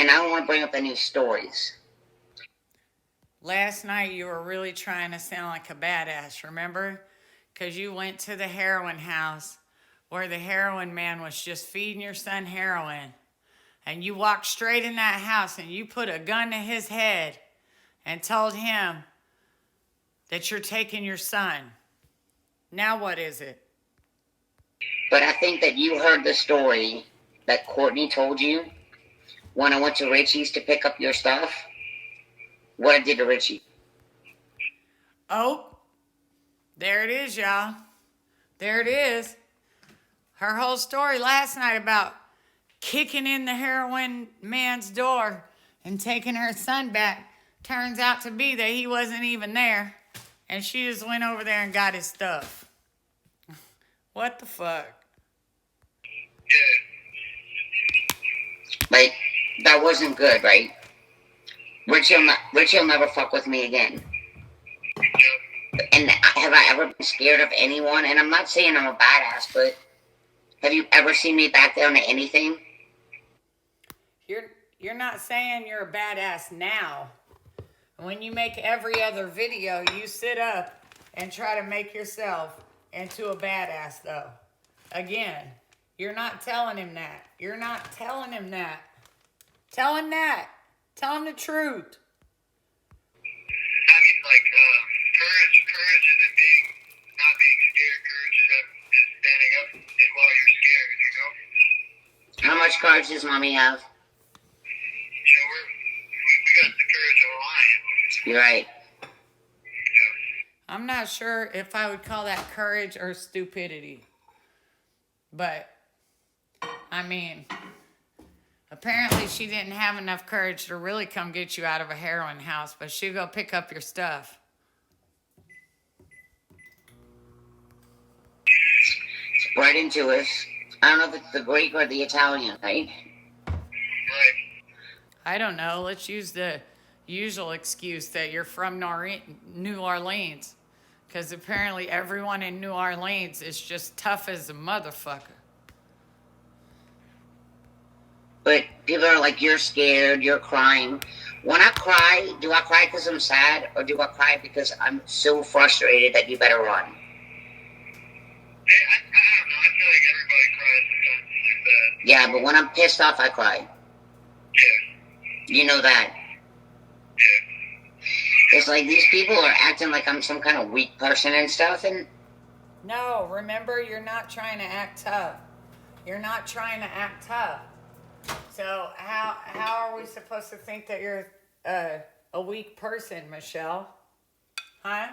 and I don't want to bring up any stories. Last night you were really trying to sound like a badass, remember? Because you went to the heroin house where the heroin man was just feeding your son heroin. And you walked straight in that house and you put a gun to his head and told him that you're taking your son. Now what is it? But I think that you heard the story that Courtney told you when I went to Richie's to pick up your stuff. What I did to Richie. Oh, there it is, y'all. There it is. Her whole story last night about kicking in the heroin man's door and taking her son back turns out to be that he wasn't even there. And she just went over there and got his stuff. What the fuck? Like, that wasn't good, right? Richie'll never fuck with me again. And have I ever been scared of anyone? And I'm not saying I'm a badass, but have you ever seen me back down to anything? You're not saying you're a badass now. When you make every other video, you sit up and try to make yourself into a badass, though. Again, you're not telling him that. You're not telling him that. Tell him that. Tell him the truth. I mean, like, courage isn't not being scared. Courage is standing up and while you're scared, you know? How much courage does mommy have? You know, we got the courage of a lion. You're right. I'm not sure if I would call that courage or stupidity. But, I mean, apparently she didn't have enough courage to really come get you out of a heroin house, but she'll go pick up your stuff. Right into us. I don't know if it's the Greek or the Italian, right? Right. I don't know. Let's use the usual excuse that you're from New Orleans. Because apparently everyone in New Orleans is just tough as a motherfucker. But people are like, you're scared, you're crying. When I cry, do I cry because I'm sad, or do I cry because I'm so frustrated that you better run? I don't know. I feel like everybody cries sometimes like that. Yeah, but when I'm pissed off, I cry. Yeah. You know that. Yeah. It's like these people are acting like I'm some kind of weak person and stuff, and No, remember, you're not trying to act tough. You're not trying to act tough. So how are we supposed to think that you're a weak person, Michelle? Huh?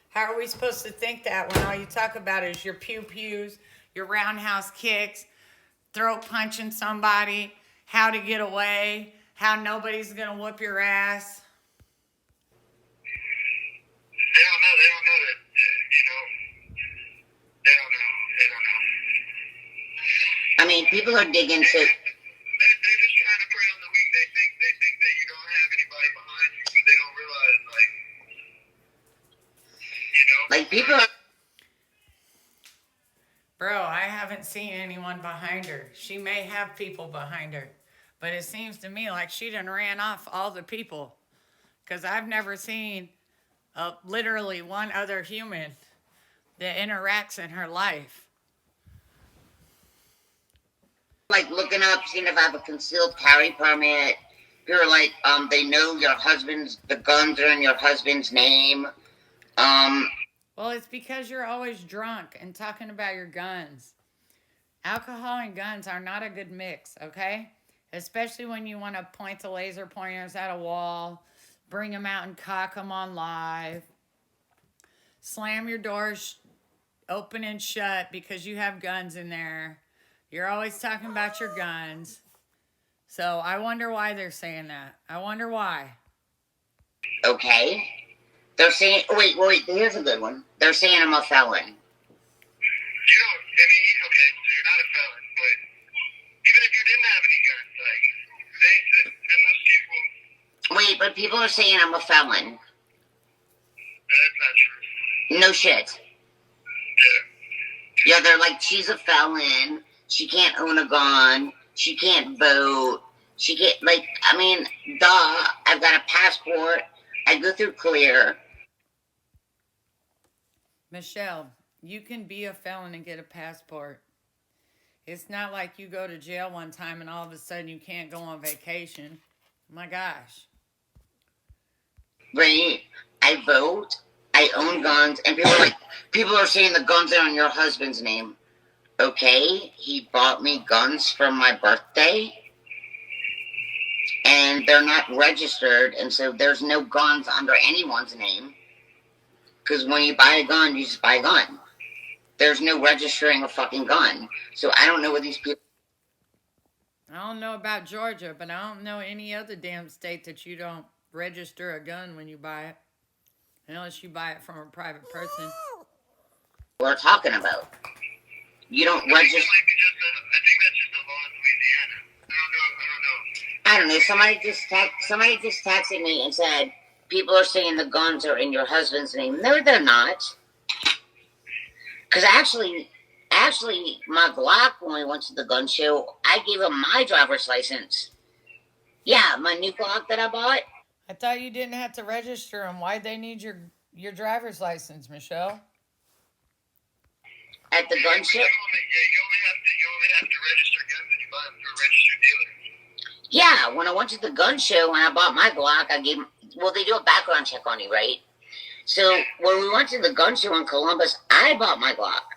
How are we supposed to think that when all you talk about is your pew-pews, your roundhouse kicks, throat punching somebody, how to get away, how nobody's going to whoop your ass? They don't know that, you know. They don't know. I mean, people are digging to. They're just trying to prey on the weak. They think that you don't have anybody behind you, but they don't realize, like, you know. Like, people are. Bro, I haven't seen anyone behind her. She may have people behind her, but it seems to me like she done ran off all the people. Because I've never seen literally one other human that interacts in her life. Like looking up, seeing if I have a concealed carry permit. You're like, they know the guns are in your husband's name. Well, it's because you're always drunk and talking about your guns. Alcohol and guns are not a good mix, okay? Especially when you want to point the laser pointers at a wall, bring them out and cock them on live, slam your doors open and shut because you have guns in there. You're always talking about your guns. So I wonder why they're saying that. I wonder why. Okay. They're saying, wait, here's a good one. They're saying I'm a felon. You don't, I mean, okay, so you're not a felon, but even if you didn't have any guns, like, and those people. Wait, but people are saying I'm a felon. That's not true. No shit. Yeah. Yeah, they're like, she's a felon. She can't own a gun. She can't vote. She get like, I mean, duh. I've got a passport. I go through clear. Michelle, you can be a felon and get a passport. It's not like you go to jail one time and all of a sudden you can't go on vacation. My gosh. Right? I vote. I own guns, and people are saying the guns are on your husband's name. Okay, he bought me guns for my birthday, and they're not registered, and so there's no guns under anyone's name. Because when you buy a gun, you just buy a gun. There's no registering a fucking gun. So I don't know what these people. I don't know about Georgia, but I don't know any other damn state that you don't register a gun when you buy it. Unless you buy it from a private person. We're talking about. You don't register. I think that's just a law in Louisiana. I don't know. Somebody just texted me and said people are saying the guns are in your husband's name. No, they're not. Because actually, my Glock, when we went to the gun show, I gave him my driver's license. Yeah, my new Glock that I bought. I thought you didn't have to register them. Why'd they need your driver's license, Michelle? At the gun show? You only have to register guns when you buy them through a registered dealer. Yeah, when I went to the gun show and I bought my Glock, they do a background check on you, right? So when we went to the gun show in Columbus, I bought my Glock.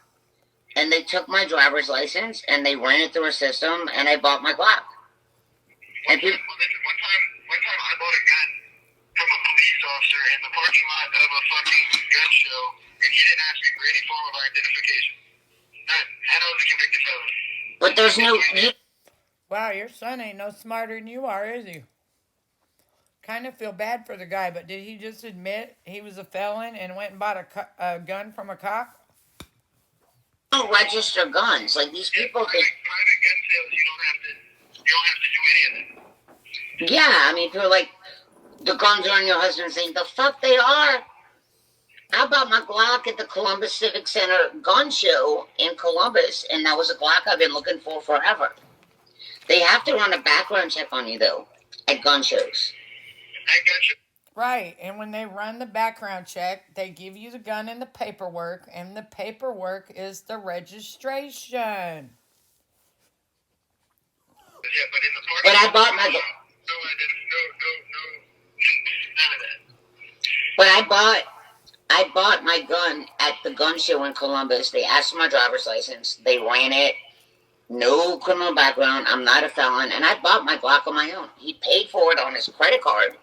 And they took my driver's license and they ran it through a system and I bought my Glock. One time I bought a gun from a police officer in the parking lot of a fucking gun show, and he didn't ask me for any form of identification. None. And I was a convicted felon. But there's no. Wow, your son ain't no smarter than you are, is he? Kind of feel bad for the guy, but did he just admit he was a felon and went and bought a gun from a cop? Don't register guns. Like these people. Private gun sales, you don't have to do any of that. Yeah, I mean, people are like, the guns are on your husband's name. The fuck they are. I bought my Glock at the Columbus Civic Center gun show in Columbus, and that was a Glock I've been looking for forever. They have to run a background check on you, though, at gun shows. Right, and when they run the background check, they give you the gun and the paperwork, and the paperwork is the registration. Yeah, but in the parking But I bought my. none of that. But I bought my gun at the gun show in Columbus. They asked for my driver's license. They ran it. No criminal background. I'm not a felon. And I bought my Glock on my own. He paid for it on his credit card.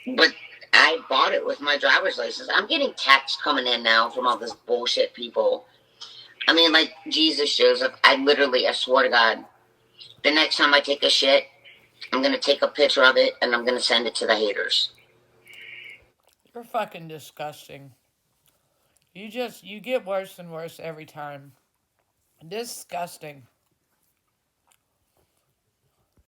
Right. But I bought it with my driver's license. I'm getting texts coming in now from all this bullshit people. I mean, like, Jesus, Joseph, I swear to God, the next time I take a shit, I'm going to take a picture of it and I'm going to send it to the haters. You're fucking disgusting. You get worse and worse every time. Disgusting.